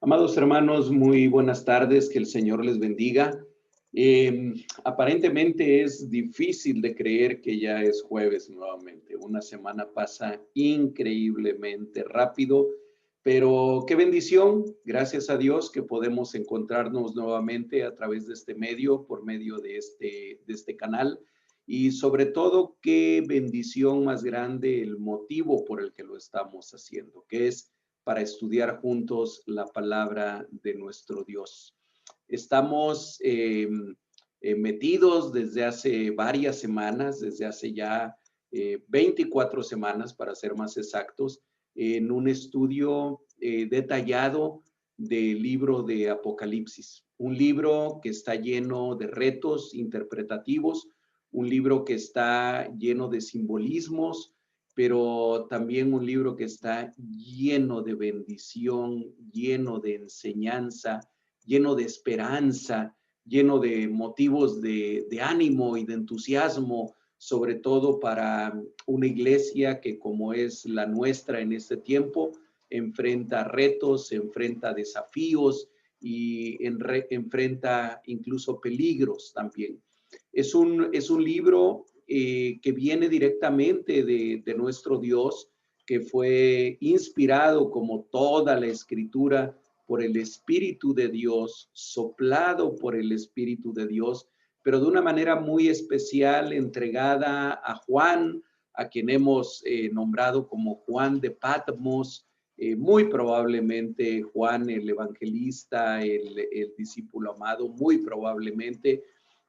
Amados hermanos, muy buenas tardes, que el Señor les bendiga. Aparentemente es difícil de creer que ya es jueves nuevamente. Una semana pasa increíblemente rápido, pero qué bendición, gracias a Dios que podemos encontrarnos nuevamente a través de este medio, por medio de este canal. Y sobre todo, qué bendición más grande el motivo por el que lo estamos haciendo, que es para estudiar juntos la palabra de nuestro Dios. Estamos metidos desde hace varias semanas, desde hace ya 24 semanas, para ser más exactos, en un estudio detallado del libro de Apocalipsis. Un libro que está lleno de retos interpretativos, un libro que está lleno de simbolismos, pero también un libro que está lleno de bendición, lleno de enseñanza, lleno de esperanza, lleno de motivos de ánimo y de entusiasmo, sobre todo para una iglesia que, como es la nuestra en este tiempo, enfrenta retos, enfrenta desafíos y enfrenta incluso peligros también. Es un libro que viene directamente de nuestro Dios, que fue inspirado, como toda la escritura, por el Espíritu de Dios, soplado por el Espíritu de Dios, pero de una manera muy especial entregada a Juan, a quien hemos nombrado como Juan de Patmos, muy probablemente Juan el evangelista, el discípulo amado, muy probablemente,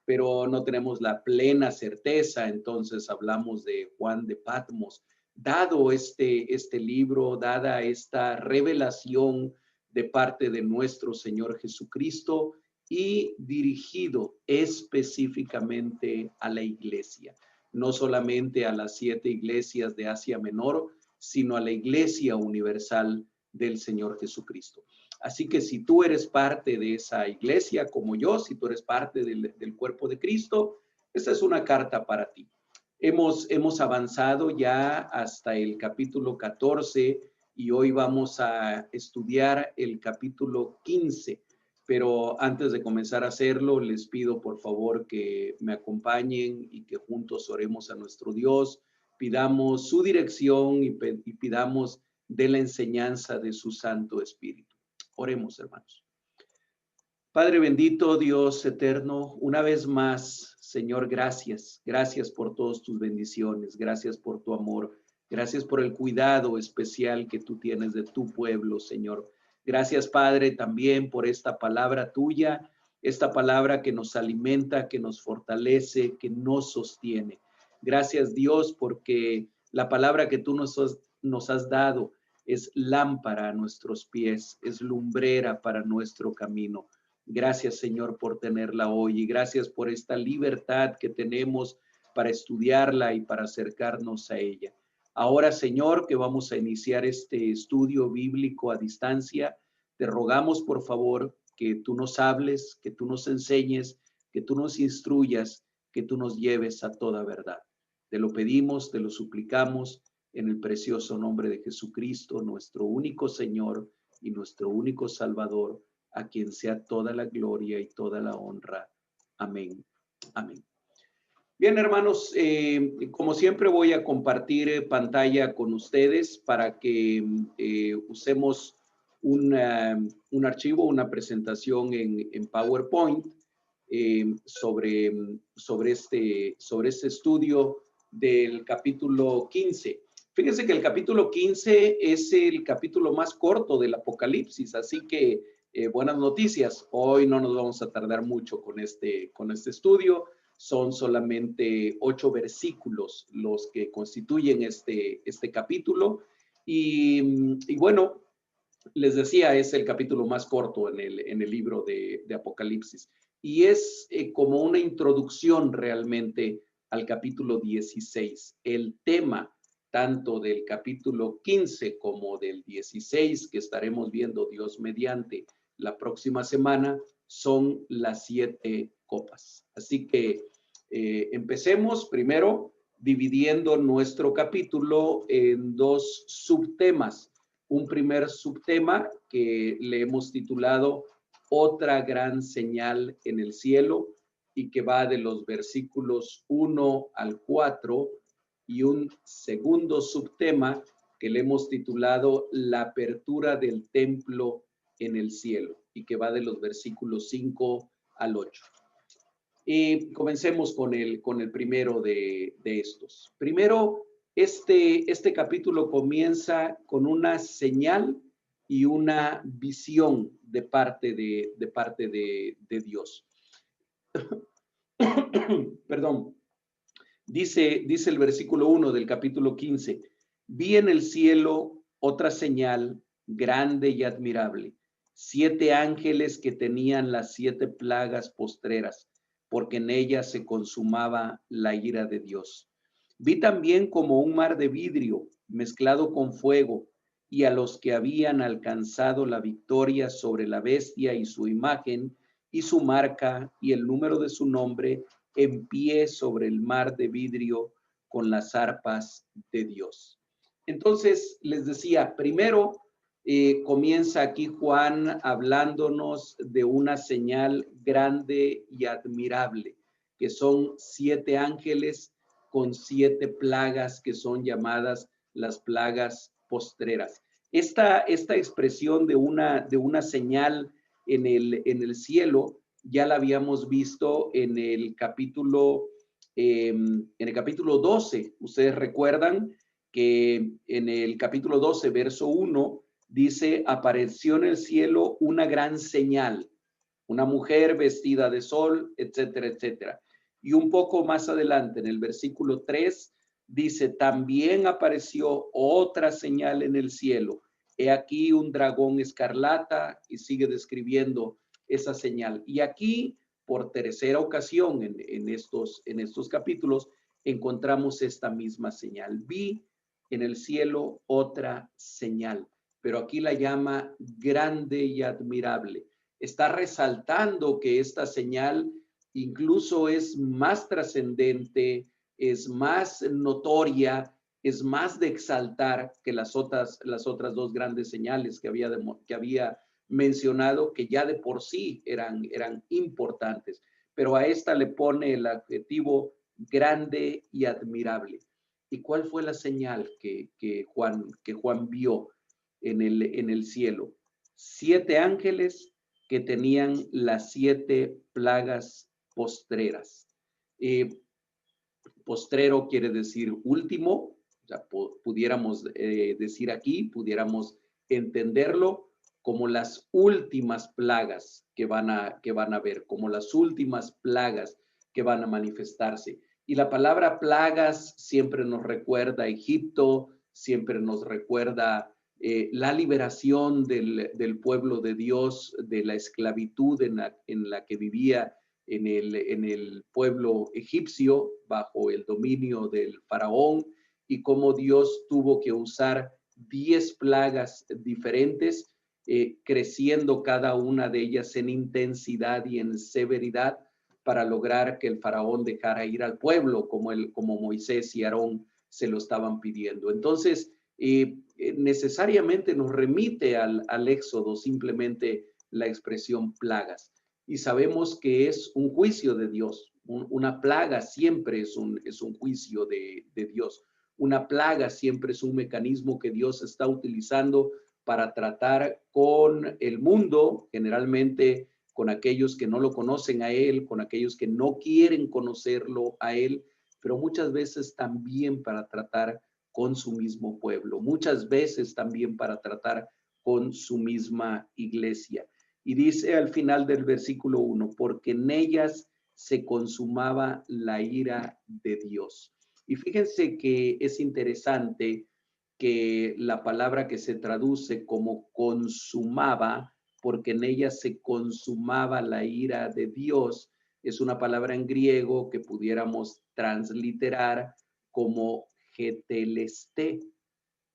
pero no tenemos la plena certeza. Entonces hablamos de Juan de Patmos. Dado este libro, dada esta revelación de parte de nuestro Señor Jesucristo y dirigido específicamente a la iglesia, no solamente a las 7 iglesias de Asia Menor, sino a la iglesia universal del Señor Jesucristo. Así que si tú eres parte de esa iglesia como yo, si tú eres parte del cuerpo de Cristo, esta es una carta para ti. Hemos avanzado ya hasta el capítulo 14 y hoy vamos a estudiar el capítulo 15. Pero antes de comenzar a hacerlo, les pido por favor que me acompañen y que juntos oremos a nuestro Dios, pidamos su dirección y pidamos de la enseñanza de su Santo Espíritu. Oremos, hermanos. Padre bendito, Dios eterno, una vez más, Señor, gracias. Gracias por todas tus bendiciones. Gracias por tu amor. Gracias por el cuidado especial que tú tienes de tu pueblo, Señor. Gracias, Padre, también por esta palabra tuya, esta palabra que nos alimenta, que nos fortalece, que nos sostiene. Gracias, Dios, porque la palabra que tú nos has dado es lámpara a nuestros pies, es lumbrera para nuestro camino. Gracias, Señor, por tenerla hoy y gracias por esta libertad que tenemos para estudiarla y para acercarnos a ella. Ahora, Señor, que vamos a iniciar este estudio bíblico a distancia, te rogamos, por favor, que tú nos hables, que tú nos enseñes, que tú nos instruyas, que tú nos lleves a toda verdad. Te lo pedimos, te lo suplicamos en el precioso nombre de Jesucristo, nuestro único Señor y nuestro único Salvador, a quien sea toda la gloria y toda la honra. Amén. Amén. Bien, hermanos, como siempre voy a compartir pantalla con ustedes para que usemos un archivo, una presentación en PowerPoint sobre este estudio del capítulo 15. Fíjense que el capítulo 15 es el capítulo más corto del Apocalipsis, así que buenas noticias. Hoy no nos vamos a tardar mucho con este estudio. Son solamente 8 versículos los que constituyen este capítulo. Y bueno, les decía, es el capítulo más corto en el libro de Apocalipsis. Y es como una introducción realmente al capítulo 16. El tema tanto del capítulo 15 como del 16, que estaremos viendo Dios mediante la próxima semana, son las 7 copas. Así que empecemos primero dividiendo nuestro capítulo en 2 subtemas. un primer subtema que le hemos titulado Otra gran señal en el cielo, y que va de los versículos 1 al 4, y un segundo subtema que le hemos titulado La apertura del templo en el cielo, y que va de los versículos 5 al 8. Y comencemos con el primero de estos. Primero, este capítulo comienza con una señal y una visión de parte de Dios. Perdón. Dice el versículo 1 del capítulo 15, vi en el cielo otra señal grande y admirable, 7 ángeles que tenían las 7 plagas postreras, porque en ellas se consumaba la ira de Dios. Vi también como un mar de vidrio mezclado con fuego, y a los que habían alcanzado la victoria sobre la bestia y su imagen y su marca y el número de su nombre, en pie sobre el mar de vidrio con las arpas de Dios. Entonces, les decía, primero comienza aquí Juan hablándonos de una señal grande y admirable, que son 7 ángeles con 7 plagas que son llamadas las plagas postreras. Esta expresión de una señal en el cielo ya la habíamos visto en el capítulo 12. Ustedes recuerdan que en el capítulo 12, verso 1, dice, apareció en el cielo una gran señal, una mujer vestida de sol, etcétera, etcétera. Y un poco más adelante, en el versículo 3, dice, también apareció otra señal en el cielo. He aquí un dragón escarlata, y sigue describiendo esa señal. Y aquí, por tercera ocasión en estos capítulos, encontramos esta misma señal. Vi en el cielo otra señal, pero aquí la llama grande y admirable. Está resaltando que esta señal incluso es más trascendente, es más notoria, es más de exaltar que las otras 2 grandes señales que había mencionado, que ya de por sí eran importantes, pero a esta le pone el adjetivo grande y admirable. ¿Y cuál fue la señal que Juan vio en el cielo? 7 ángeles que tenían las 7 plagas postreras. Postrero quiere decir último, o sea, pudiéramos decir aquí, pudiéramos entenderlo como las últimas plagas que van a ver, como las últimas plagas que van a manifestarse. Y la palabra plagas siempre nos recuerda a Egipto, siempre nos recuerda la liberación del pueblo de Dios, de la esclavitud en la que vivía en el pueblo egipcio bajo el dominio del faraón, y cómo Dios tuvo que usar 10 plagas diferentes, creciendo cada una de ellas en intensidad y en severidad para lograr que el faraón dejara ir al pueblo como Moisés y Aarón se lo estaban pidiendo. Entonces, necesariamente nos remite al Éxodo simplemente la expresión plagas. Y sabemos que es un juicio de Dios. Una plaga siempre es un juicio de Dios. Una plaga siempre es un mecanismo que Dios está utilizando para tratar con el mundo, generalmente con aquellos que no lo conocen a Él, con aquellos que no quieren conocerlo a Él, pero muchas veces también para tratar con su mismo pueblo, muchas veces también para tratar con su misma iglesia. Y dice al final del versículo 1, porque en ellas se consumaba la ira de Dios. Y fíjense que es interesante que la palabra que se traduce como consumaba, porque en ellas se consumaba la ira de Dios, es una palabra en griego que pudiéramos transliterar como getelesté.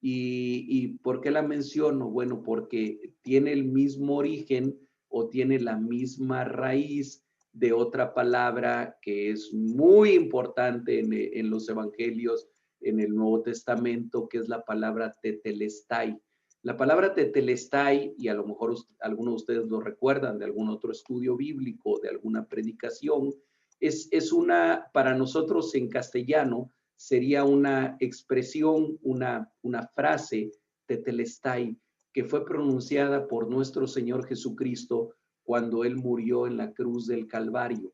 ¿Y por qué la menciono? Bueno, porque tiene el mismo origen o tiene la misma raíz de otra palabra que es muy importante en los evangelios, en el Nuevo Testamento, que es la palabra tetelestai. La palabra tetelestai, y a lo mejor algunos de ustedes lo recuerdan de algún otro estudio bíblico, de alguna predicación, es una, para nosotros en castellano, sería una expresión, una frase, tetelestai, que fue pronunciada por nuestro Señor Jesucristo cuando Él murió en la cruz del Calvario.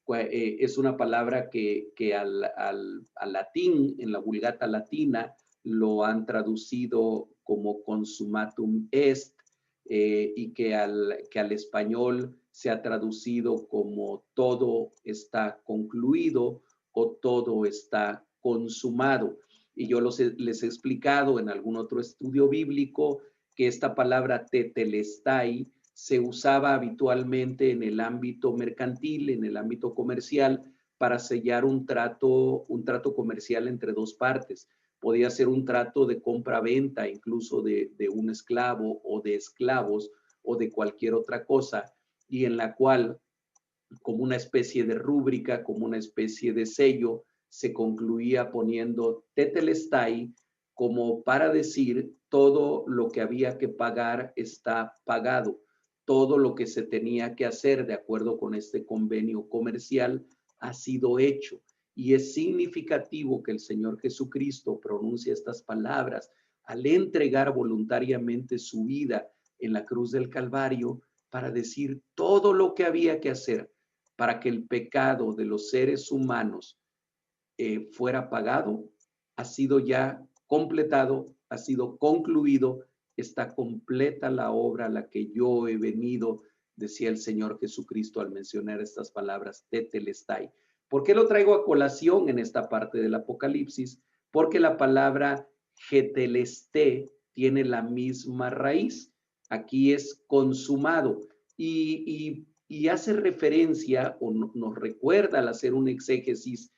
Es una palabra que al latín, en la Vulgata latina, lo han traducido como consumatum est, y que al español se ha traducido como todo está concluido o todo está consumado. Y yo les he explicado en algún otro estudio bíblico que esta palabra tetelestai se usaba habitualmente en el ámbito mercantil, en el ámbito comercial, para sellar un trato comercial entre dos partes. Podía ser un trato de compra-venta, incluso de un esclavo o de esclavos o de cualquier otra cosa, y en la cual, como una especie de rúbrica, como una especie de sello, se concluía poniendo tetelestai, como para decir todo lo que había que pagar está pagado, todo lo que se tenía que hacer de acuerdo con este convenio comercial ha sido hecho. Y es significativo que el Señor Jesucristo pronuncie estas palabras al entregar voluntariamente su vida en la cruz del Calvario para decir todo lo que había que hacer para que el pecado de los seres humanos fuera pagado, ha sido ya completado, ha sido concluido, está completa la obra a la que yo he venido, decía el Señor Jesucristo al mencionar estas palabras, tetelestai. ¿Por qué lo traigo a colación en esta parte del Apocalipsis? Porque la palabra getelesté tiene la misma raíz. Aquí es consumado y hace referencia o nos recuerda al hacer una exégesis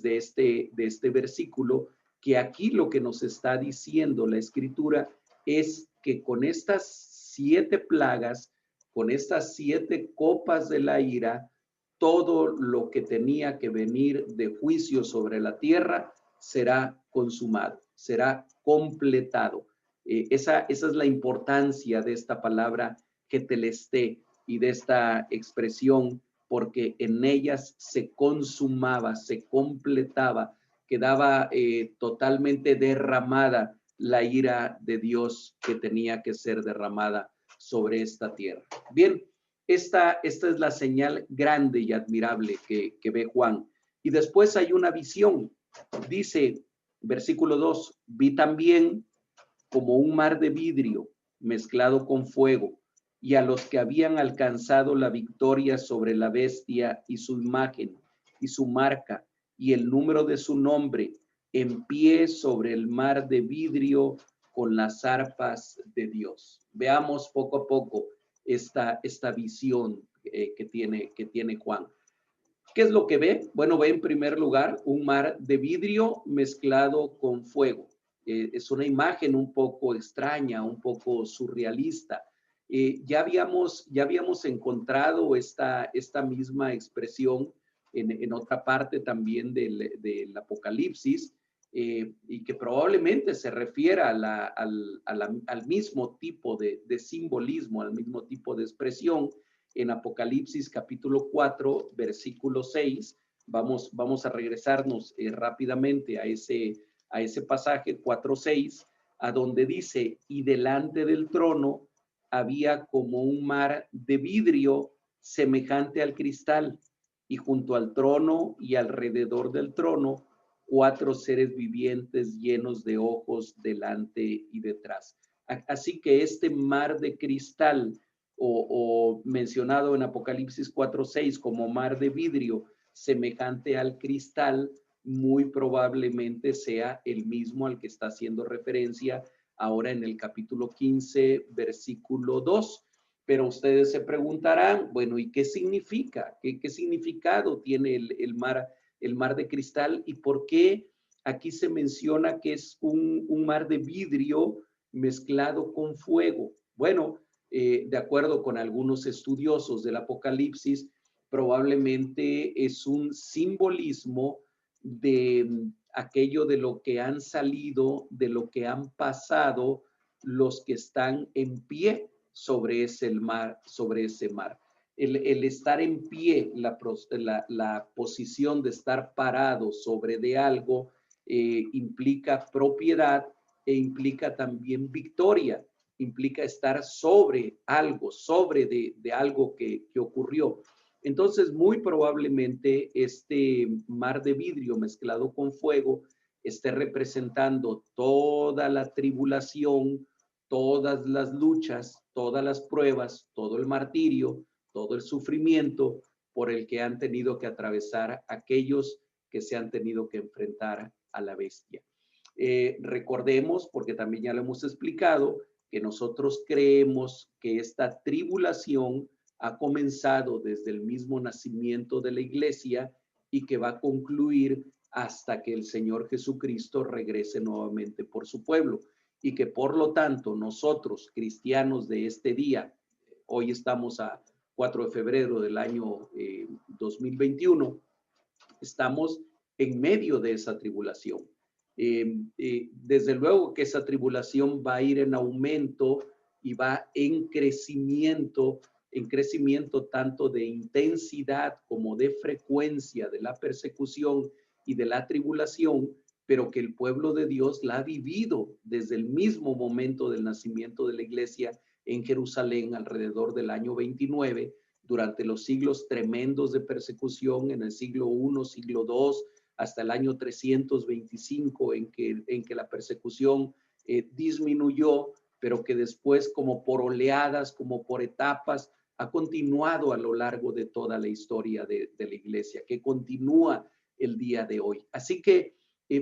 de este versículo, que aquí lo que nos está diciendo la escritura es que con estas 7 plagas, con estas 7 copas de la ira, todo lo que tenía que venir de juicio sobre la tierra será consumado, será completado. Esa es la importancia de esta palabra tetelesté y de esta expresión, porque en ellas se consumaba, se completaba, quedaba totalmente derramada la ira de Dios que tenía que ser derramada sobre esta tierra. Bien, esta es la señal grande y admirable que ve Juan. Y después hay una visión. Dice, versículo 2, vi también como un mar de vidrio mezclado con fuego, y a los que habían alcanzado la victoria sobre la bestia y su imagen y su marca y el número de su nombre, en pie sobre el mar de vidrio con las arpas de Dios. Veamos poco a poco esta visión que tiene Juan. ¿Qué es lo que ve? Bueno, ve en primer lugar un mar de vidrio mezclado con fuego. Es una imagen un poco extraña, un poco surrealista. Ya habíamos encontrado esta misma expresión en otra parte también del Apocalipsis, y que probablemente se refiere al mismo tipo de simbolismo, al mismo tipo de expresión en Apocalipsis capítulo 4, versículo 6. Vamos a regresarnos rápidamente a ese pasaje 4:6, a donde dice, y delante del trono había como un mar de vidrio semejante al cristal, y junto al trono y alrededor del trono, 4 seres vivientes llenos de ojos delante y detrás. Así que este mar de cristal, o mencionado en Apocalipsis 4:6 como mar de vidrio semejante al cristal, muy probablemente sea el mismo al que está haciendo referencia ahora en el capítulo 15, versículo 2. Pero ustedes se preguntarán, bueno, ¿y qué significa? ¿Qué significado tiene el mar de cristal? ¿Y por qué aquí se menciona que es un mar de vidrio mezclado con fuego? Bueno, de acuerdo con algunos estudiosos del Apocalipsis, probablemente es un simbolismo de aquello de lo que han salido, de lo que han pasado los que están en pie sobre ese mar, sobre ese mar. El estar en pie, la posición de estar parado sobre de algo, implica propiedad e implica también victoria, implica estar sobre algo, sobre de algo que ocurrió. Entonces, muy probablemente este mar de vidrio mezclado con fuego esté representando toda la tribulación, todas las luchas, todas las pruebas, todo el martirio, todo el sufrimiento por el que han tenido que atravesar aquellos que se han tenido que enfrentar a la bestia. Recordemos, porque también ya lo hemos explicado, que nosotros creemos que esta tribulación ha comenzado desde el mismo nacimiento de la iglesia y que va a concluir hasta que el Señor Jesucristo regrese nuevamente por su pueblo. Y que por lo tanto nosotros, cristianos de este día, hoy estamos a 4 de febrero del año 2021, estamos en medio de esa tribulación. Desde luego que esa tribulación va a ir en aumento y va en crecimiento tanto de intensidad como de frecuencia de la persecución y de la tribulación, pero que el pueblo de Dios la ha vivido desde el mismo momento del nacimiento de la iglesia en Jerusalén alrededor del año 29, durante los siglos tremendos de persecución en el siglo I, siglo II, hasta el año 325 en que la persecución disminuyó, pero que después, como por oleadas, como por etapas, ha continuado a lo largo de toda la historia de la iglesia, que continúa el día de hoy. Así que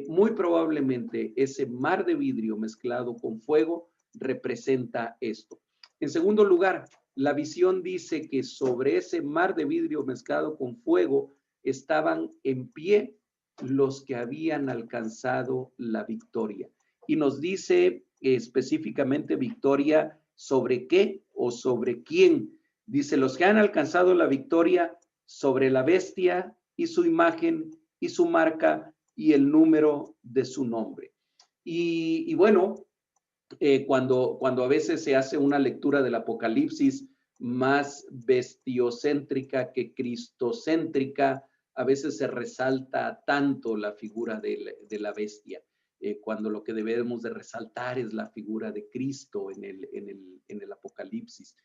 muy probablemente ese mar de vidrio mezclado con fuego representa esto. En segundo lugar, la visión dice que sobre ese mar de vidrio mezclado con fuego estaban en pie los que habían alcanzado la victoria. Y nos dice específicamente victoria sobre qué o sobre quién. Dice, los que han alcanzado la victoria sobre la bestia y su imagen y su marca y el número de su nombre. Y bueno, cuando a veces se hace una lectura del Apocalipsis más bestiocéntrica que cristocéntrica, a veces se resalta tanto la figura de la bestia, cuando lo que debemos de resaltar es la figura de Cristo en el Apocalipsis.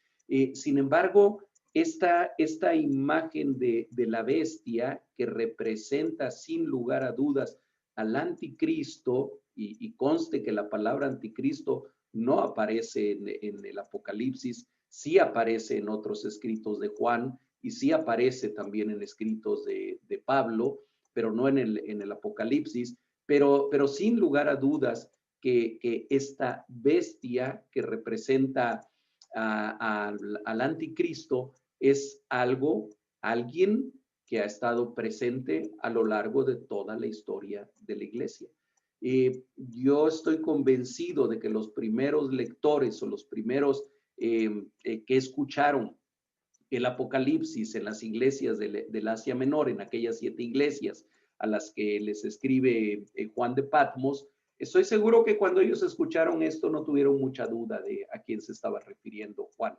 Sin embargo, esta imagen de la bestia que representa sin lugar a dudas al anticristo, y conste que la palabra anticristo no aparece en el Apocalipsis, sí aparece en otros escritos de Juan y sí aparece también en escritos de Pablo, pero no en el Apocalipsis, pero sin lugar a dudas que esta bestia que representa al anticristo es alguien que ha estado presente a lo largo de toda la historia de la iglesia. Yo estoy convencido de que los primeros lectores o los primeros que escucharon el Apocalipsis en las iglesias del Asia Menor, en aquellas 7 iglesias a las que les escribe Juan de Patmos, estoy seguro que cuando ellos escucharon esto no tuvieron mucha duda de a quién se estaba refiriendo Juan.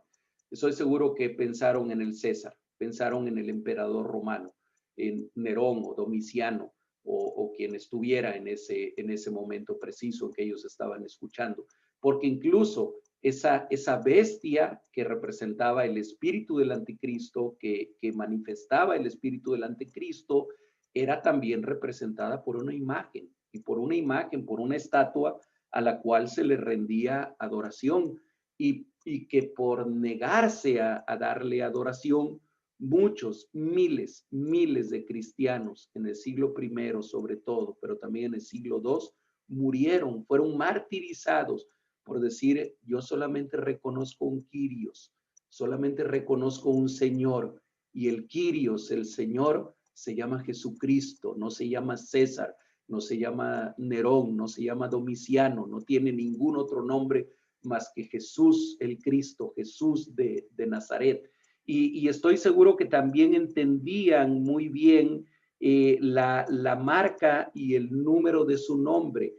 Estoy seguro que pensaron en el César, pensaron en el emperador romano, en Nerón o Domiciano, o quien estuviera en ese momento preciso en que ellos estaban escuchando. Porque incluso esa bestia que representaba el espíritu del anticristo, que manifestaba el espíritu del anticristo, era también representada por una imagen, por una estatua a la cual se le rendía adoración, y que por negarse a darle adoración, muchos, miles de cristianos en el siglo I sobre todo, pero también en el siglo II, murieron, fueron martirizados por decir, yo solamente reconozco un Kyrios, solamente reconozco un Señor, y el Kyrios, el Señor, se llama Jesucristo, no se llama César, no se llama Nerón, no se llama Domiciano, no tiene ningún otro nombre más que Jesús el Cristo, Jesús de Nazaret. Y estoy seguro que también entendían muy bien la marca y el número de su nombre.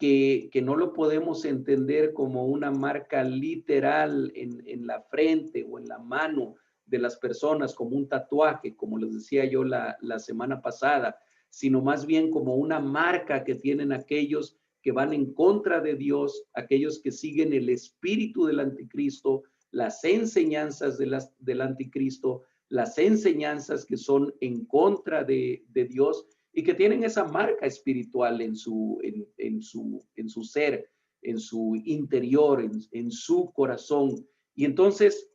que no lo podemos entender como una marca literal en la frente o en la mano de las personas, como un tatuaje, como les decía yo la semana pasada, sino más bien como una marca que tienen aquellos que van en contra de Dios, aquellos que siguen el espíritu del anticristo, las enseñanzas del anticristo, las enseñanzas que son en contra de Dios y que tienen esa marca espiritual en su ser, en su interior, en su corazón. Y entonces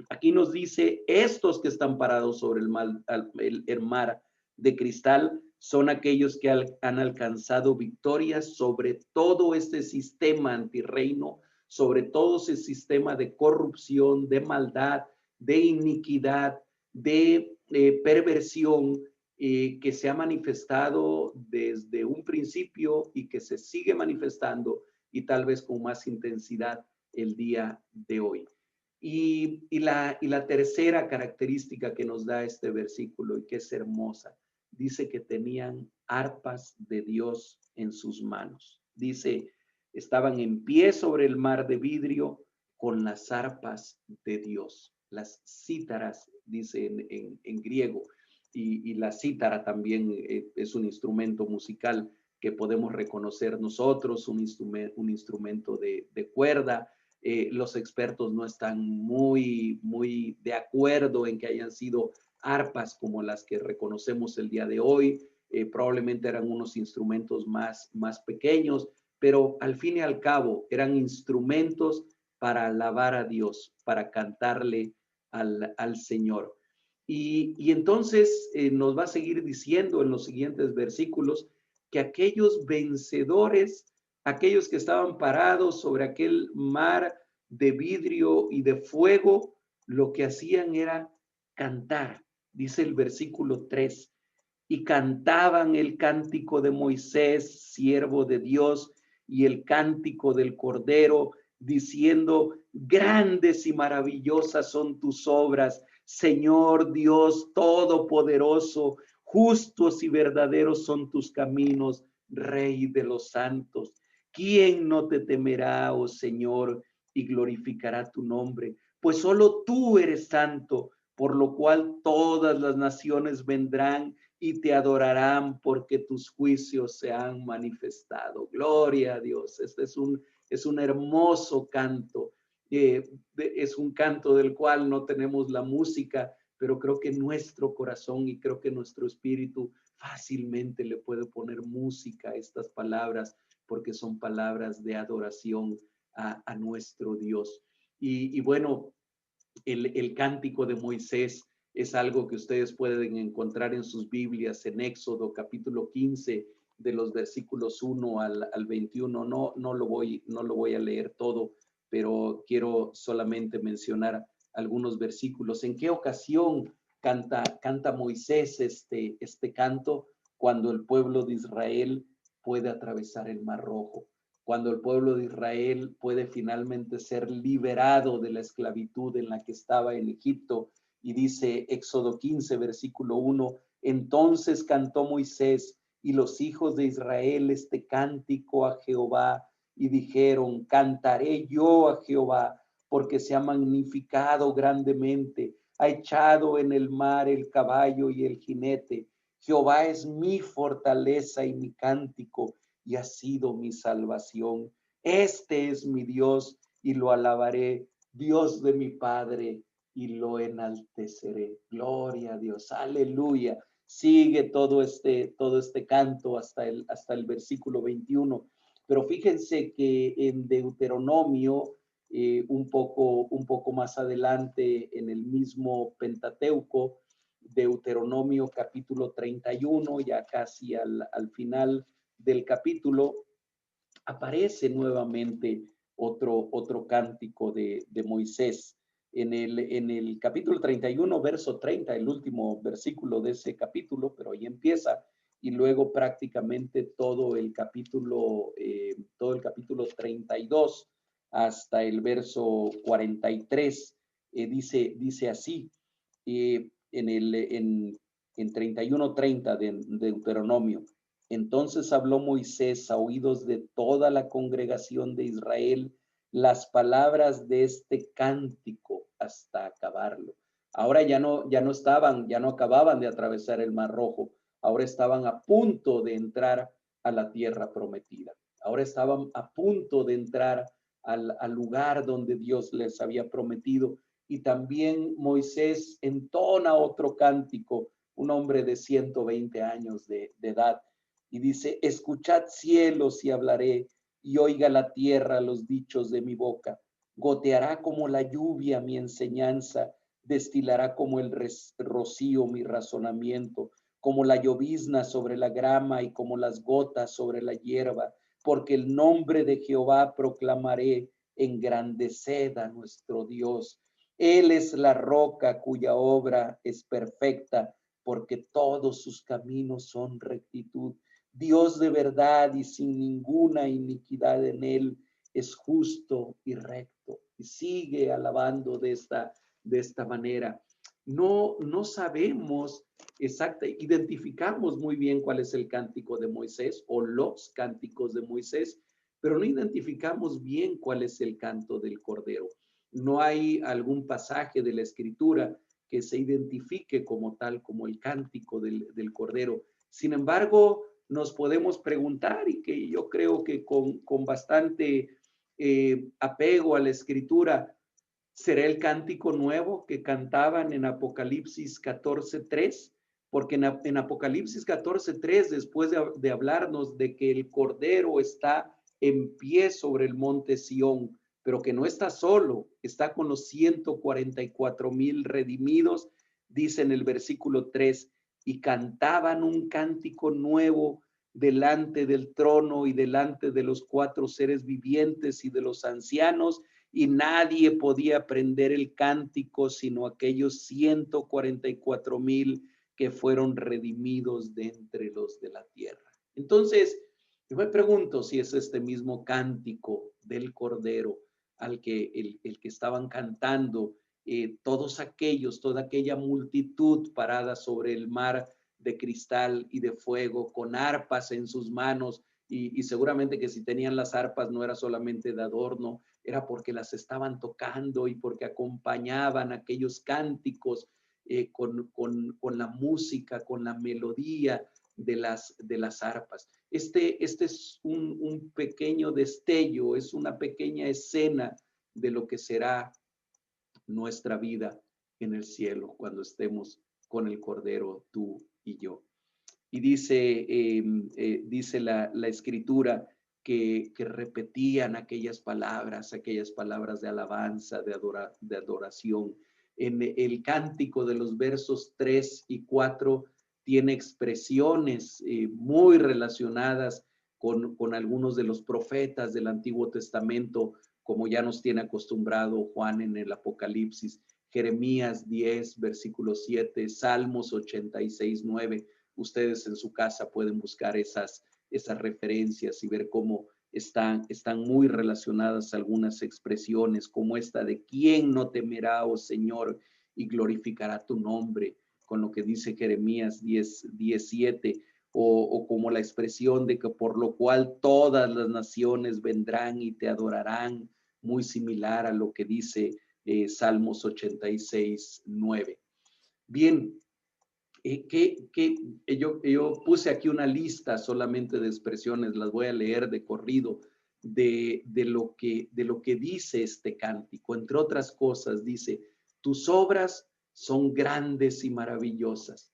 aquí nos dice, estos que están parados sobre el mar de cristal son aquellos que han alcanzado victorias sobre todo este sistema antirreino, sobre todo ese sistema de corrupción, de maldad, de iniquidad, de perversión que se ha manifestado desde un principio y que se sigue manifestando y tal vez con más intensidad el día de hoy. Y la tercera característica que nos da este versículo y que es hermosa, dice que tenían arpas de Dios en sus manos. Dice, estaban en pie sobre el mar de vidrio con las arpas de Dios, las cítaras, dice en griego, y la cítara también es un instrumento musical que podemos reconocer nosotros, un instrumento de cuerda. Los expertos no están muy de acuerdo en que hayan sido arpas como las que reconocemos el día de hoy. Probablemente eran unos instrumentos más pequeños, pero al fin y al cabo eran instrumentos para alabar a Dios, para cantarle al Señor. Y entonces nos va a seguir diciendo en los siguientes versículos que aquellos vencedores, aquellos que estaban parados sobre aquel mar de vidrio y de fuego, lo que hacían era cantar, dice el versículo 3, y cantaban el cántico de Moisés, siervo de Dios, y el cántico del Cordero, diciendo, grandes y maravillosas son tus obras, Señor Dios Todopoderoso, justos y verdaderos son tus caminos, Rey de los santos. ¿Quién no te temerá, oh Señor, y glorificará tu nombre? Pues solo tú eres santo, por lo cual todas las naciones vendrán y te adorarán porque tus juicios se han manifestado. Gloria a Dios. Este es un hermoso canto. Es un canto del cual no tenemos la música, pero creo que nuestro corazón y creo que nuestro espíritu fácilmente le puede poner música a estas palabras porque son palabras de adoración a nuestro Dios. Y bueno, el cántico de Moisés es algo que ustedes pueden encontrar en sus Biblias en Éxodo capítulo 15 de los versículos 1 al 21. No lo voy a leer todo, pero quiero solamente mencionar algunos versículos. ¿En qué ocasión canta Moisés este canto? Cuando el pueblo de Israel puede atravesar el Mar Rojo, cuando el pueblo de Israel puede finalmente ser liberado de la esclavitud en la que estaba en Egipto. Y dice Éxodo 15, versículo 1, entonces cantó Moisés y los hijos de Israel este cántico a Jehová y dijeron, cantaré yo a Jehová porque se ha magnificado grandemente, ha echado en el mar el caballo y el jinete. Jehová es mi fortaleza y mi cántico y ha sido mi salvación. Este es mi Dios y lo alabaré, Dios de mi Padre, y lo enalteceré. Gloria a Dios, aleluya. Sigue todo este canto hasta el versículo 21. Pero fíjense que en Deuteronomio, un poco más adelante en el mismo Pentateuco, Deuteronomio capítulo 31, ya casi al final del capítulo, aparece nuevamente otro cántico de Moisés. En el capítulo 31, verso 30, el último versículo de ese capítulo, pero ahí empieza, y luego prácticamente todo el capítulo 32 hasta el verso 43, dice así, en 31:30 de Deuteronomio, Entonces habló Moisés a oídos de toda la congregación de Israel las palabras de este cántico hasta acabarlo. Ahora ya no acababan de atravesar el Mar Rojo. Ahora estaban a punto de entrar a la tierra prometida. Ahora estaban a punto de entrar al lugar donde Dios les había prometido. Y también Moisés entona otro cántico, un hombre de 120 años de edad, y dice: escuchad cielos y hablaré, y oiga la tierra los dichos de mi boca. Goteará como la lluvia mi enseñanza, destilará como el rocío mi razonamiento, como la llovizna sobre la grama y como las gotas sobre la hierba, porque el nombre de Jehová proclamaré, engrandeced a nuestro Dios. Él es la roca cuya obra es perfecta, porque todos sus caminos son rectitud. Dios de verdad y sin ninguna iniquidad en él, es justo y recto. Y sigue alabando de esta manera. No sabemos identificamos muy bien cuál es el cántico de Moisés o los cánticos de Moisés, pero no identificamos bien cuál es el canto del Cordero. No hay algún pasaje de la Escritura que se identifique como tal, como el cántico del Cordero. Sin embargo, nos podemos preguntar, y que yo creo que con bastante apego a la Escritura, ¿será el cántico nuevo que cantaban en Apocalipsis 14:3? Porque en Apocalipsis 14:3, después de hablarnos de que el Cordero está en pie sobre el monte Sión, pero que no está solo, está con los 144,000 redimidos, dice en el versículo 3, y cantaban un cántico nuevo delante del trono y delante de los 4 seres vivientes y de los ancianos, y nadie podía aprender el cántico sino aquellos 144,000 que fueron redimidos de entre los de la tierra. Entonces, yo me pregunto si es este mismo cántico del Cordero al que el que estaban cantando todos aquellos, toda aquella multitud parada sobre el mar de cristal y de fuego, con arpas en sus manos, y seguramente que si tenían las arpas no era solamente de adorno, era porque las estaban tocando y porque acompañaban aquellos cánticos con la música, con la melodía de las arpas. Este es un pequeño destello, es una pequeña escena de lo que será nuestra vida en el cielo cuando estemos con el Cordero, tú y yo. Y dice la Escritura que repetían aquellas palabras de alabanza, de adoración. En el cántico de los versos 3 y 4 tiene expresiones muy relacionadas con algunos de los profetas del Antiguo Testamento, como ya nos tiene acostumbrado Juan en el Apocalipsis. Jeremías 10, versículo 7, Salmos 86, 9. Ustedes en su casa pueden buscar esas referencias y ver cómo están muy relacionadas algunas expresiones, como esta de ¿quién no temerá, oh Señor, y glorificará tu nombre? Con lo que dice Jeremías 10:17, o como la expresión de que por lo cual todas las naciones vendrán y te adorarán, muy similar a lo que dice Salmos 86:9. Bien, yo puse aquí una lista solamente de expresiones, las voy a leer de corrido, de lo que dice este cántico. Entre otras cosas, dice: tus obras son grandes y maravillosas.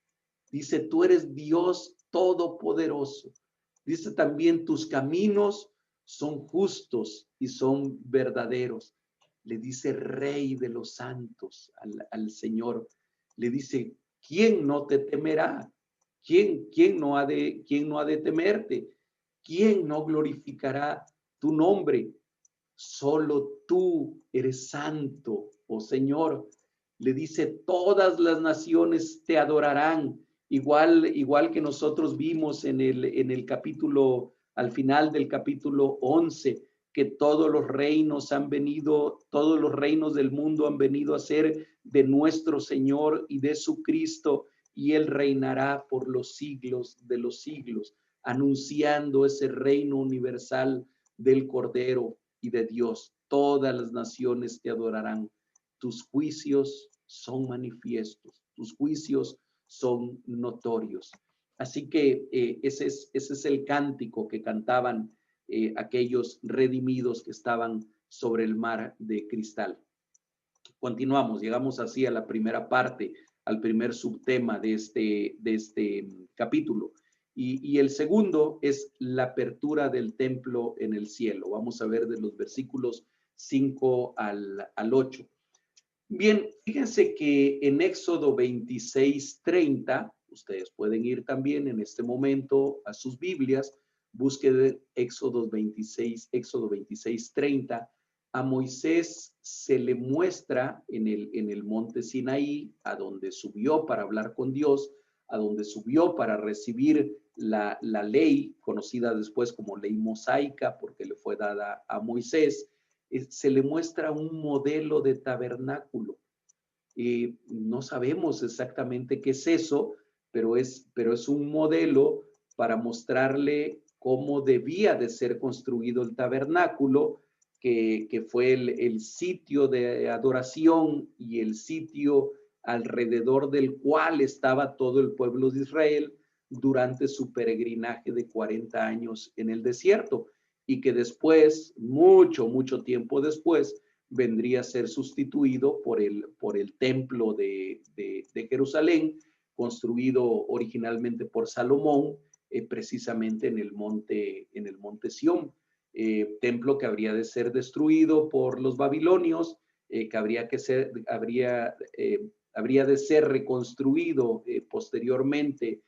Dice: tú eres Dios todopoderoso. Dice también: tus caminos son justos y son verdaderos. Le dice Rey de los santos al Señor. Le dice: ¿quién no te temerá? ¿Quién no ha de temerte? ¿Quién no glorificará tu nombre? Solo tú eres santo, oh Señor. Le dice: todas las naciones te adorarán. Igual que nosotros vimos en el capítulo, al final del capítulo 11, que todos los reinos del mundo han venido a ser de nuestro Señor y de su Cristo, y Él reinará por los siglos de los siglos. anunciando ese reino universal del Cordero y de Dios. Todas las naciones te adorarán. Tus juicios son manifiestos, tus juicios son notorios. Así que ese es el cántico que cantaban aquellos redimidos que estaban sobre el mar de cristal. Continuamos, llegamos así a la primera parte, al primer subtema de este capítulo. Y el segundo es la apertura del templo en el cielo. Vamos a ver de los versículos 5 al 8. Bien, fíjense que en Éxodo 26:30, ustedes pueden ir también en este momento a sus Biblias, busquen Éxodo 26:30. A Moisés se le muestra en el monte Sinaí, a donde subió para hablar con Dios, a donde subió para recibir la ley, conocida después como ley mosaica, porque le fue dada a Moisés. Se le muestra un modelo de tabernáculo. No sabemos exactamente qué es eso, pero es un modelo para mostrarle cómo debía de ser construido el tabernáculo, que fue el sitio de adoración y el sitio alrededor del cual estaba todo el pueblo de Israel durante su peregrinaje de 40 años en el desierto, y que después, mucho tiempo después, vendría a ser sustituido por el templo de Jerusalén, construido originalmente por Salomón, precisamente en el monte Sión. Templo que habría de ser destruido por los babilonios, que habría de ser reconstruido posteriormente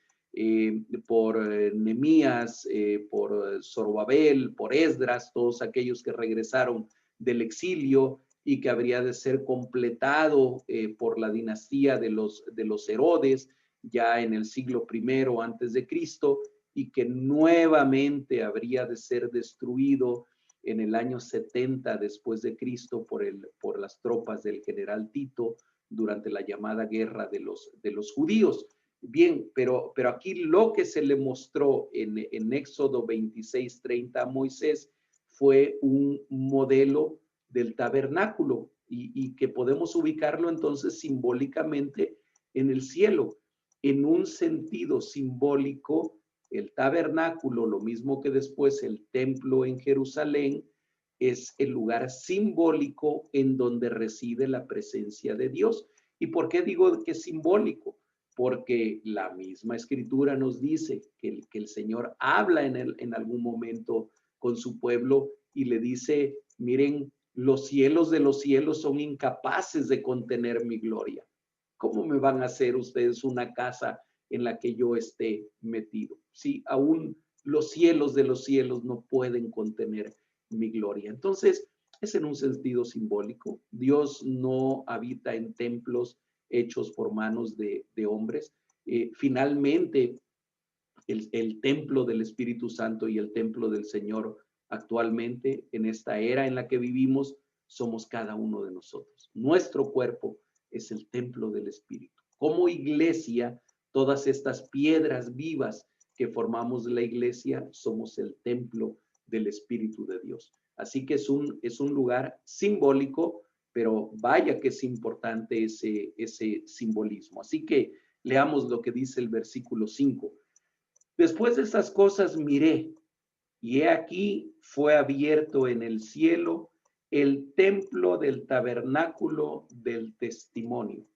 por Nehemías, por Zorobabel, por Esdras, todos aquellos que regresaron del exilio, y que habría de ser completado por la dinastía de los Herodes ya en el siglo I antes de Cristo, y que nuevamente habría de ser destruido en el año 70 después de Cristo por las tropas del general Tito durante la llamada guerra de los judíos. Bien, pero aquí lo que se le mostró en Éxodo 26:30 a Moisés fue un modelo del tabernáculo, y que podemos ubicarlo entonces simbólicamente en el cielo. En un sentido simbólico, el tabernáculo, lo mismo que después el templo en Jerusalén, es el lugar simbólico en donde reside la presencia de Dios. ¿Y por qué digo que es simbólico? Porque la misma escritura nos dice que el Señor habla en algún momento con su pueblo y le dice: miren, los cielos de los cielos son incapaces de contener mi gloria. ¿Cómo me van a hacer ustedes una casa en la que yo esté metido? Sí, aún los cielos de los cielos no pueden contener mi gloria. Entonces, es en un sentido simbólico. Dios no habita en templos hechos por manos de hombres. Finalmente, el templo del Espíritu Santo y el templo del Señor actualmente, en esta era en la que vivimos, somos cada uno de nosotros. Nuestro cuerpo es el templo del Espíritu. Como iglesia, todas estas piedras vivas que formamos la iglesia, somos el templo del Espíritu de Dios. Así que es un lugar simbólico, pero vaya que es importante ese simbolismo. Así que leamos lo que dice el versículo 5. Después de estas cosas miré, y he aquí fue abierto en el cielo el templo del tabernáculo del testimonio.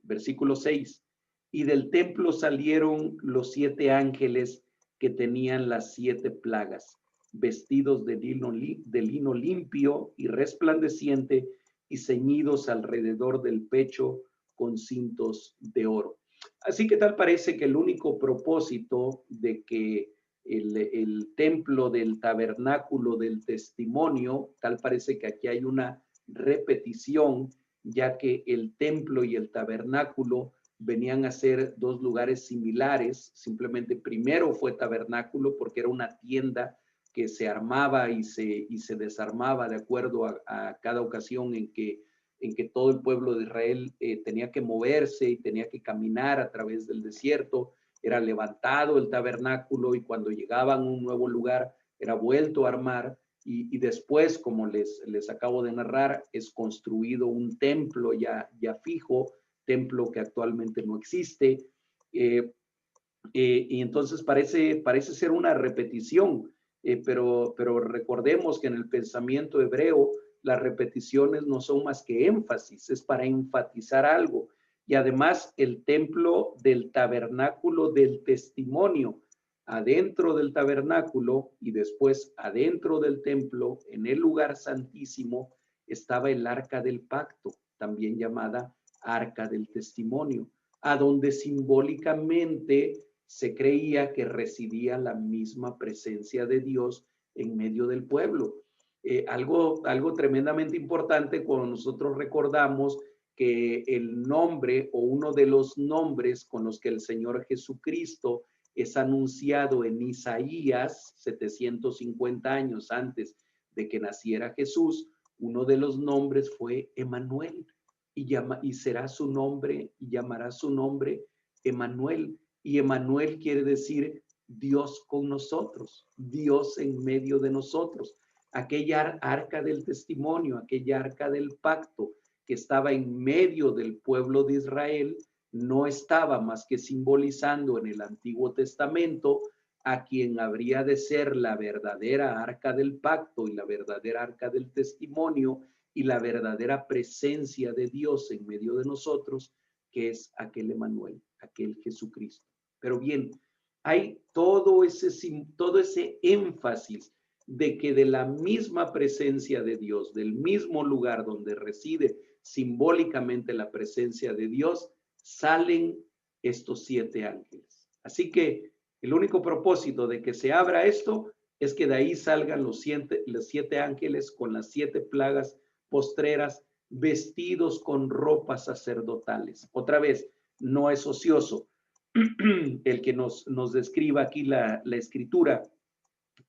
Versículo 6. Y del templo salieron los 7 ángeles que tenían las 7 plagas, vestidos de lino limpio y resplandeciente, y ceñidos alrededor del pecho con cintos de oro. Así que tal parece que el único propósito de que el templo del tabernáculo del testimonio, tal parece que aquí hay una repetición, ya que el templo y el tabernáculo venían a ser dos lugares similares. Simplemente primero fue tabernáculo porque era una tienda que se armaba y se desarmaba de acuerdo a cada ocasión en que todo el pueblo de Israel tenía que moverse y tenía que caminar a través del desierto, era levantado el tabernáculo y cuando llegaban a un nuevo lugar era vuelto a armar y después, como les acabo de narrar, es construido un templo ya fijo, templo que actualmente no existe. Y entonces parece ser una repetición, pero recordemos que en el pensamiento hebreo las repeticiones no son más que énfasis, es para enfatizar algo. Y además el templo del tabernáculo del testimonio, adentro del tabernáculo y después adentro del templo, en el lugar santísimo, estaba el arca del pacto, también llamada arca del testimonio, a donde simbólicamente se creía que residía la misma presencia de Dios en medio del pueblo. Algo tremendamente importante cuando nosotros recordamos que el nombre o uno de los nombres con los que el Señor Jesucristo es anunciado en Isaías 750 años antes de que naciera Jesús, uno de los nombres fue Emanuel y será su nombre y llamará su nombre Emanuel. Y Emanuel quiere decir Dios con nosotros, Dios en medio de nosotros. Aquella arca del testimonio, aquella arca del pacto que estaba en medio del pueblo de Israel, no estaba más que simbolizando en el Antiguo Testamento a quien habría de ser la verdadera arca del pacto y la verdadera arca del testimonio y la verdadera presencia de Dios en medio de nosotros, que es aquel Emanuel, aquel Jesucristo. Pero bien, hay todo ese énfasis de que de la misma presencia de Dios, del mismo lugar donde reside simbólicamente la presencia de Dios, salen estos 7 ángeles. Así que el único propósito de que se abra esto es que de ahí salgan los 7 ángeles con las 7 plagas postreras, vestidos con ropas sacerdotales. Otra vez, no es ocioso el que nos describa aquí la escritura,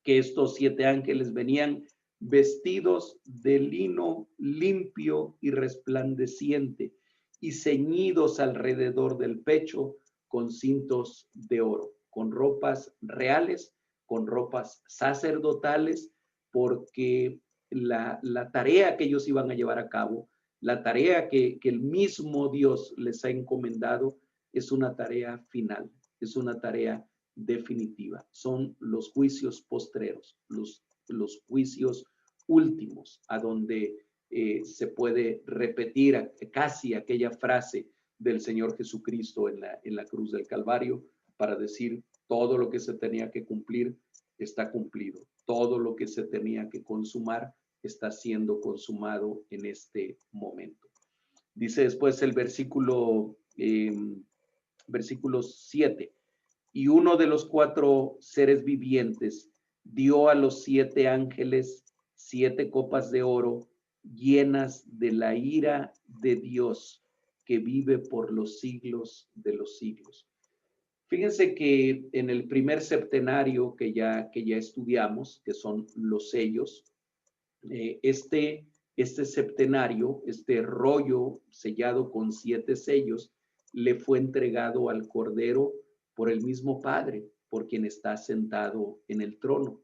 que estos 7 ángeles venían vestidos de lino limpio y resplandeciente y ceñidos alrededor del pecho con cintos de oro, con ropas reales, con ropas sacerdotales, porque la tarea que ellos iban a llevar a cabo, la tarea que el mismo Dios les ha encomendado, es una tarea final, es una tarea definitiva. Son los juicios postreros, los juicios últimos, a donde se puede repetir casi aquella frase del Señor Jesucristo en la cruz del Calvario para decir todo lo que se tenía que cumplir está cumplido, todo lo que se tenía que consumar está siendo consumado en este momento. Dice después el versículo 7, y uno de los 4 seres vivientes dio a los 7 ángeles 7 copas de oro llenas de la ira de Dios que vive por los siglos de los siglos. Fíjense que en el primer septenario que ya estudiamos, que son los sellos, este septenario, este rollo sellado con 7 sellos, le fue entregado al Cordero por el mismo Padre, por quien está sentado en el trono.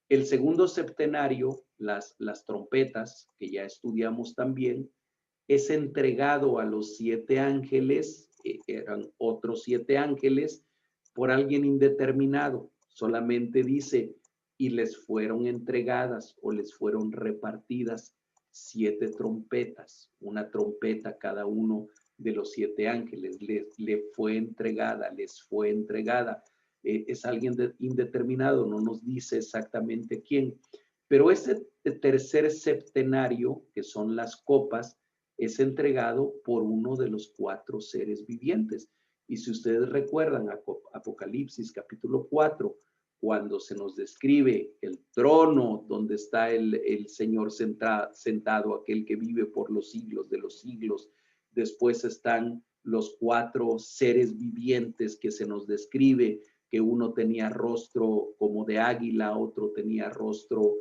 El segundo septenario, las trompetas, que ya estudiamos también, es entregado a los 7 ángeles, eran otros 7 ángeles, por alguien indeterminado. Solamente dice, y les fueron entregadas o les fueron repartidas 7 trompetas, una trompeta cada uno de los 7 ángeles, le fue entregada, les fue entregada. Es alguien indeterminado, no nos dice exactamente quién. Pero este tercer septenario, que son las copas, es entregado por uno de los 4 seres vivientes. Y si ustedes recuerdan Apocalipsis capítulo 4, cuando se nos describe el trono donde está el Señor sentado, aquel que vive por los siglos de los siglos. Después están los 4 seres vivientes que se nos describe, que uno tenía rostro como de águila, otro tenía rostro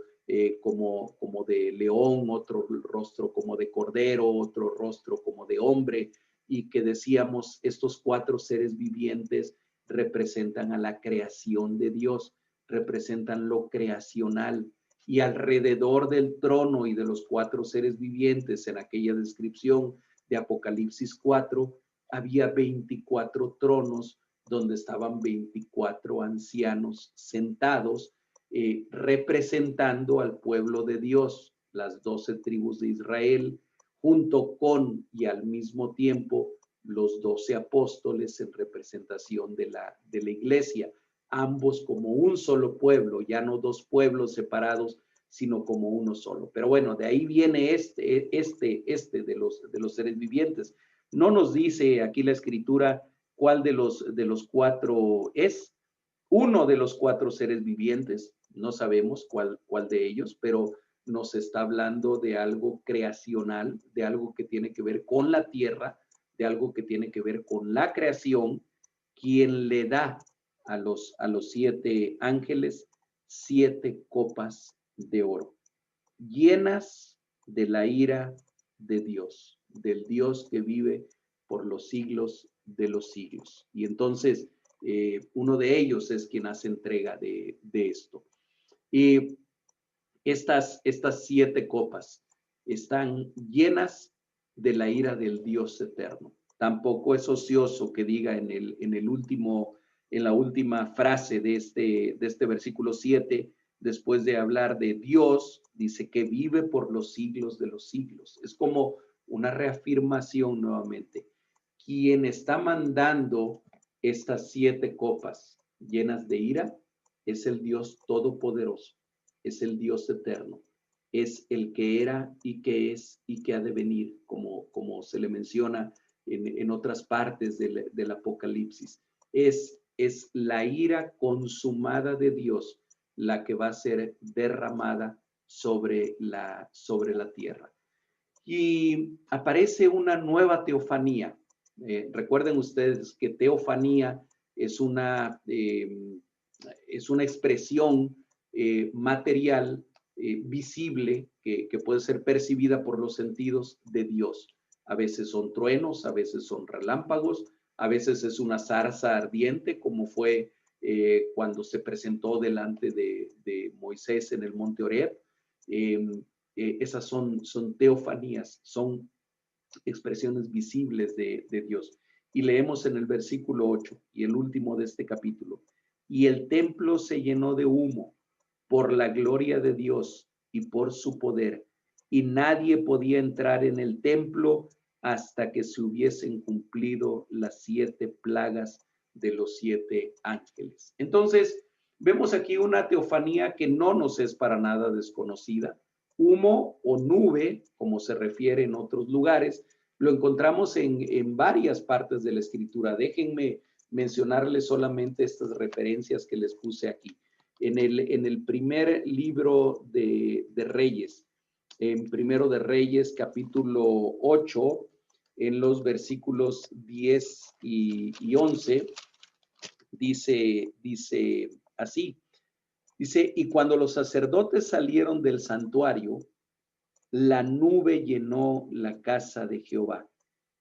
como de león, otro rostro como de cordero, otro rostro como de hombre, y que decíamos estos 4 seres vivientes representan a la creación de Dios, representan lo creacional. Y alrededor del trono y de los 4 seres vivientes, en aquella descripción de Apocalipsis 4, había 24 tronos donde estaban 24 ancianos sentados, representando al pueblo de Dios, las 12 tribus de Israel, junto con y al mismo tiempo los 12 apóstoles en representación de la iglesia, ambos como un solo pueblo, ya no 2 pueblos separados, sino como uno solo. Pero bueno, de ahí viene este de los seres vivientes. No nos dice aquí la escritura cuál de los 4 es. Uno de los 4 seres vivientes, no sabemos cuál de ellos, pero nos está hablando de algo creacional, de algo que tiene que ver con la tierra, de algo que tiene que ver con la creación, quien le da a los 7 ángeles 7 copas de oro, llenas de la ira de Dios, del Dios que vive por los siglos de los siglos. Y entonces uno de ellos es quien hace entrega de esto. Y estas 7 copas están llenas de la ira del Dios eterno. Tampoco es ocioso que diga en la última frase de este versículo 7, después de hablar de Dios, dice que vive por los siglos de los siglos. Es como una reafirmación nuevamente. Quien está mandando estas 7 copas llenas de ira es el Dios todopoderoso, es el Dios eterno, es el que era y que es y que ha de venir, como se le menciona en otras partes del Apocalipsis. Es la ira consumada de Dios la que va a ser derramada sobre la tierra. Y aparece una nueva teofanía. Recuerden ustedes que teofanía es una expresión material, visible, que puede ser percibida por los sentidos de Dios. A veces son truenos, a veces son relámpagos, a veces es una zarza ardiente, como fue cuando se presentó delante de Moisés en el monte Horeb. Esas son teofanías, son expresiones visibles de Dios. Y leemos en el versículo 8 y el último de este capítulo: y el templo se llenó de humo por la gloria de Dios y por su poder, y nadie podía entrar en el templo hasta que se hubiesen cumplido las 7 plagas de los 7 ángeles. Entonces, vemos aquí una teofanía que no nos es para nada desconocida. Humo o nube, como se refiere en otros lugares, lo encontramos en varias partes de la Escritura. Déjenme mencionarles solamente estas referencias que les puse aquí. En el primer libro de Reyes, en Primero de Reyes, capítulo 8, en los versículos 10 y 11, dice así. Dice: y cuando los sacerdotes salieron del santuario, la nube llenó la casa de Jehová,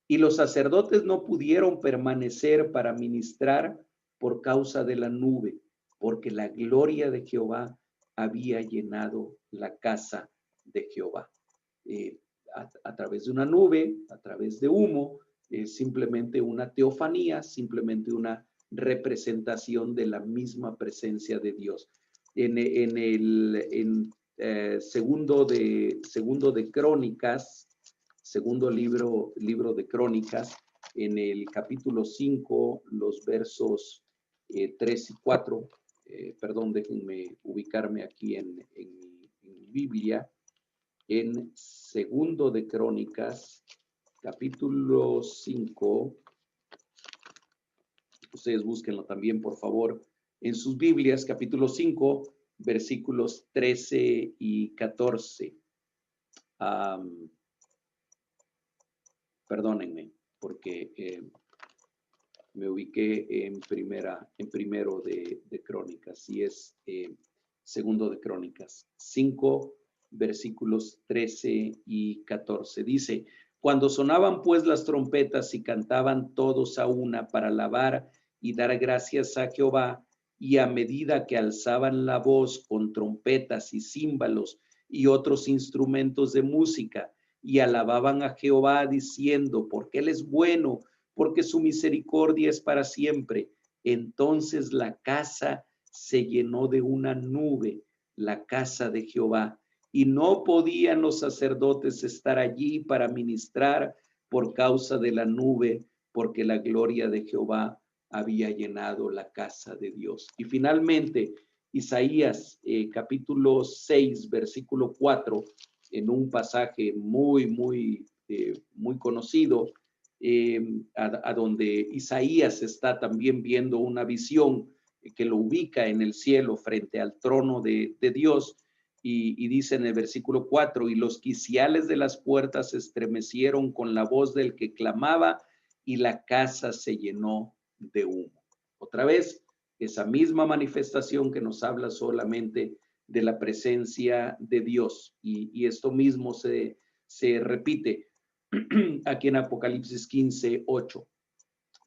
y los sacerdotes no pudieron permanecer para ministrar por causa de la nube, porque la gloria de Jehová había llenado la casa de Jehová. A través de una nube, a través de humo, simplemente una teofanía, simplemente una representación de la misma presencia de Dios. Segundo de Crónicas, segundo libro de Crónicas, en el capítulo 5, los versos 3 y 4, perdón, déjenme ubicarme aquí en mi Biblia, en segundo de Crónicas, capítulo 5, ustedes búsquenlo también, por favor, en sus Biblias, capítulo 5, versículos 13 y 14. Perdónenme, porque me ubiqué en primero de Crónicas, y es segundo de Crónicas 5, versículos 13 y 14. Dice: cuando sonaban pues las trompetas y cantaban todos a una para alabar y dar gracias a Jehová, y a medida que alzaban la voz con trompetas y címbalos y otros instrumentos de música, y alababan a Jehová diciendo, porque Él es bueno, porque su misericordia es para siempre. Entonces la casa se llenó de una nube, la casa de Jehová, y no podían los sacerdotes estar allí para ministrar por causa de la nube, porque la gloria de Jehová había llenado la casa de Dios. Y finalmente, Isaías capítulo 6, versículo 4, en un pasaje muy conocido, a donde Isaías está también viendo una visión que lo ubica en el cielo frente al trono de Dios, y dice en el versículo 4, y los quiciales de las puertas se estremecieron con la voz del que clamaba, y la casa se llenó de humo. Otra vez, esa misma manifestación que nos habla solamente de la presencia de Dios, y esto mismo se repite aquí en Apocalipsis 15, 8.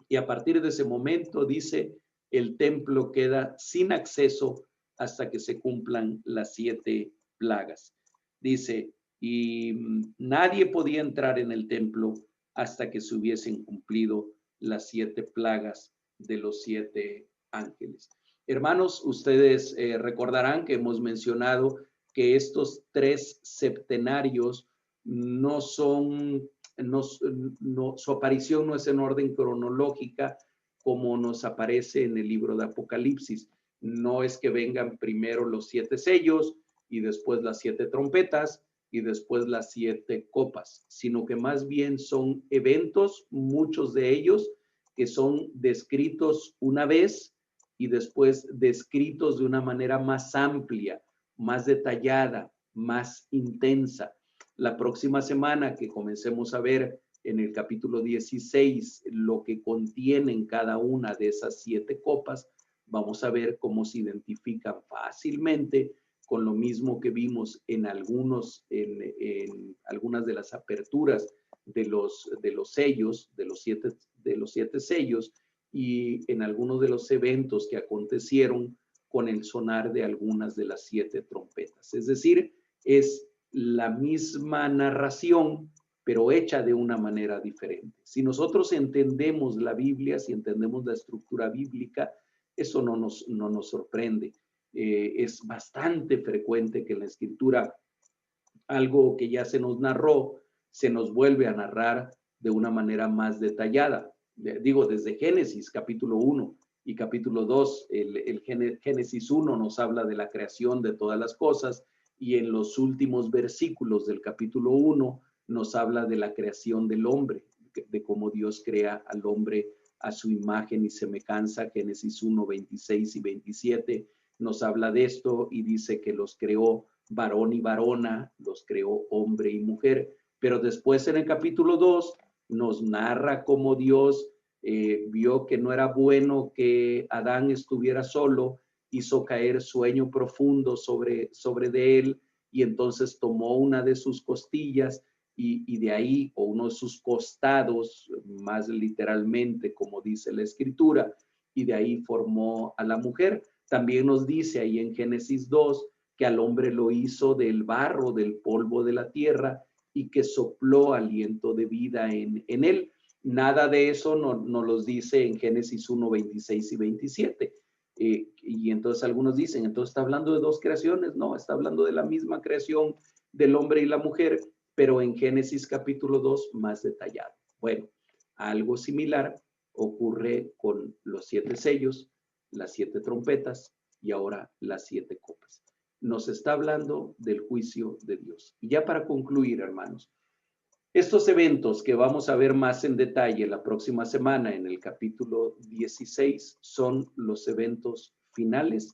Y a partir de ese momento, dice, el templo queda sin acceso hasta que se cumplan las 7 plagas. Dice, y nadie podía entrar en el templo hasta que se hubiesen cumplido las 7 plagas de los 7 ángeles. Hermanos, ustedes recordarán que hemos mencionado que estos 3 septenarios no son, su aparición no es en orden cronológica como nos aparece en el libro de Apocalipsis. No es que vengan primero los 7 sellos y después las 7 trompetas y después las 7 copas, sino que más bien son eventos, muchos de ellos, que son descritos una vez y después descritos de una manera más amplia, más detallada, más intensa. La próxima semana que comencemos a ver en el capítulo 16 lo que contienen cada una de esas 7 copas, vamos a ver cómo se identifican fácilmente con lo mismo que vimos en algunas de las aperturas de los sellos, de los siete sellos, y en algunos de los eventos que acontecieron con el sonar de algunas de las 7 trompetas. Es decir, es la misma narración, pero hecha de una manera diferente. Si nosotros entendemos la Biblia, si entendemos la estructura bíblica, eso no nos sorprende. Es bastante frecuente que en la escritura algo que ya se nos narró, se nos vuelve a narrar de una manera más detallada. Digo, desde Génesis capítulo 1 y capítulo 2, el Génesis 1 nos habla de la creación de todas las cosas, y en los últimos versículos del capítulo 1 nos habla de la creación del hombre, de cómo Dios crea al hombre a su imagen y semejanza. Génesis 1, 26 y 27 nos habla de esto y dice que los creó varón y varona, los creó hombre y mujer. Pero después en el capítulo 2 nos narra cómo Dios vio que no era bueno que Adán estuviera solo, hizo caer sueño profundo sobre de él, y entonces tomó una de sus costillas y de ahí, o uno de sus costados, más literalmente como dice la escritura, y de ahí formó a la mujer. También nos dice ahí en Génesis 2 que al hombre lo hizo del barro, del polvo de la tierra, y que sopló aliento de vida en él. Nada de eso nos los dice en Génesis 1, 26 y 27. Y entonces algunos dicen, entonces está hablando de 2 creaciones. No, está hablando de la misma creación del hombre y la mujer, pero en Génesis capítulo 2 más detallado. Bueno, algo similar ocurre con los 7 sellos, las 7 trompetas y ahora las 7 copas. Nos está hablando del juicio de Dios. Y ya para concluir, hermanos, estos eventos que vamos a ver más en detalle la próxima semana en el capítulo 16 son los eventos finales,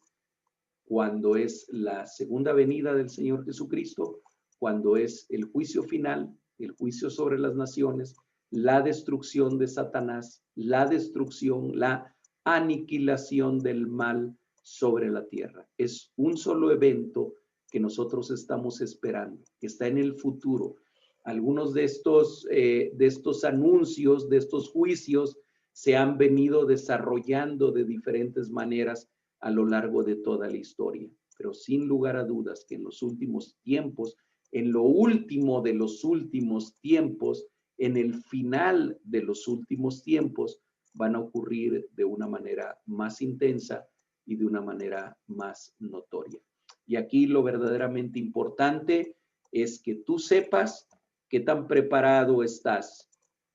cuando es la segunda venida del Señor Jesucristo, cuando es el juicio final, el juicio sobre las naciones, la destrucción de Satanás, la destrucción, la aniquilación del mal sobre la tierra. Es un solo evento que nosotros estamos esperando, que está en el futuro. Algunos de estos anuncios, de estos juicios, se han venido desarrollando de diferentes maneras a lo largo de toda la historia. Pero sin lugar a dudas que en los últimos tiempos, en lo último de los últimos tiempos, en el final de los últimos tiempos, van a ocurrir de una manera más intensa y de una manera más notoria. Y aquí lo verdaderamente importante es que tú sepas qué tan preparado estás,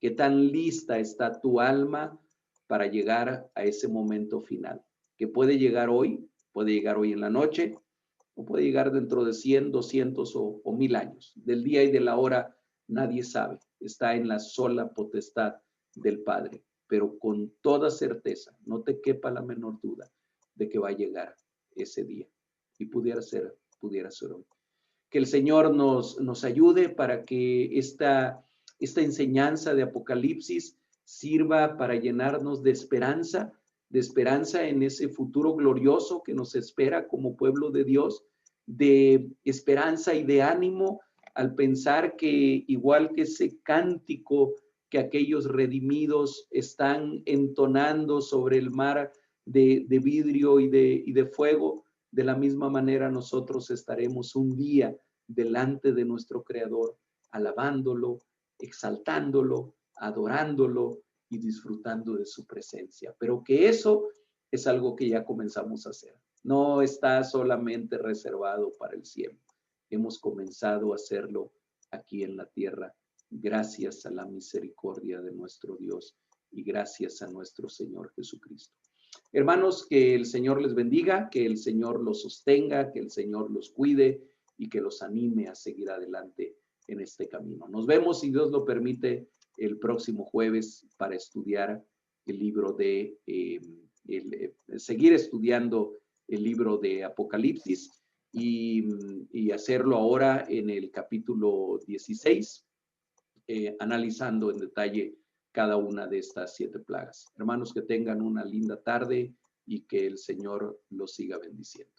qué tan lista está tu alma para llegar a ese momento final, que puede llegar hoy en la noche, o puede llegar dentro de 100, 200 o 1000 años. Del día y de la hora nadie sabe, está en la sola potestad del Padre, pero con toda certeza, no te quepa la menor duda de que va a llegar ese día y pudiera ser hoy. Que el Señor nos ayude para que esta enseñanza de Apocalipsis sirva para llenarnos de esperanza en ese futuro glorioso que nos espera como pueblo de Dios, de esperanza y de ánimo al pensar que igual que ese cántico que aquellos redimidos están entonando sobre el mar de vidrio y de fuego, de la misma manera nosotros estaremos un día delante de nuestro Creador, alabándolo, exaltándolo, adorándolo y disfrutando de su presencia. Pero que eso es algo que ya comenzamos a hacer. No está solamente reservado para el cielo. Hemos comenzado a hacerlo aquí en la tierra, gracias a la misericordia de nuestro Dios y gracias a nuestro Señor Jesucristo. Hermanos, que el Señor les bendiga, que el Señor los sostenga, que el Señor los cuide y que los anime a seguir adelante en este camino. Nos vemos, si Dios lo permite, el próximo jueves para estudiar el libro de, seguir estudiando el libro de Apocalipsis y hacerlo ahora en el capítulo 16, analizando en detalle cada una de estas 7 plagas. Hermanos, que tengan una linda tarde y que el Señor los siga bendiciendo.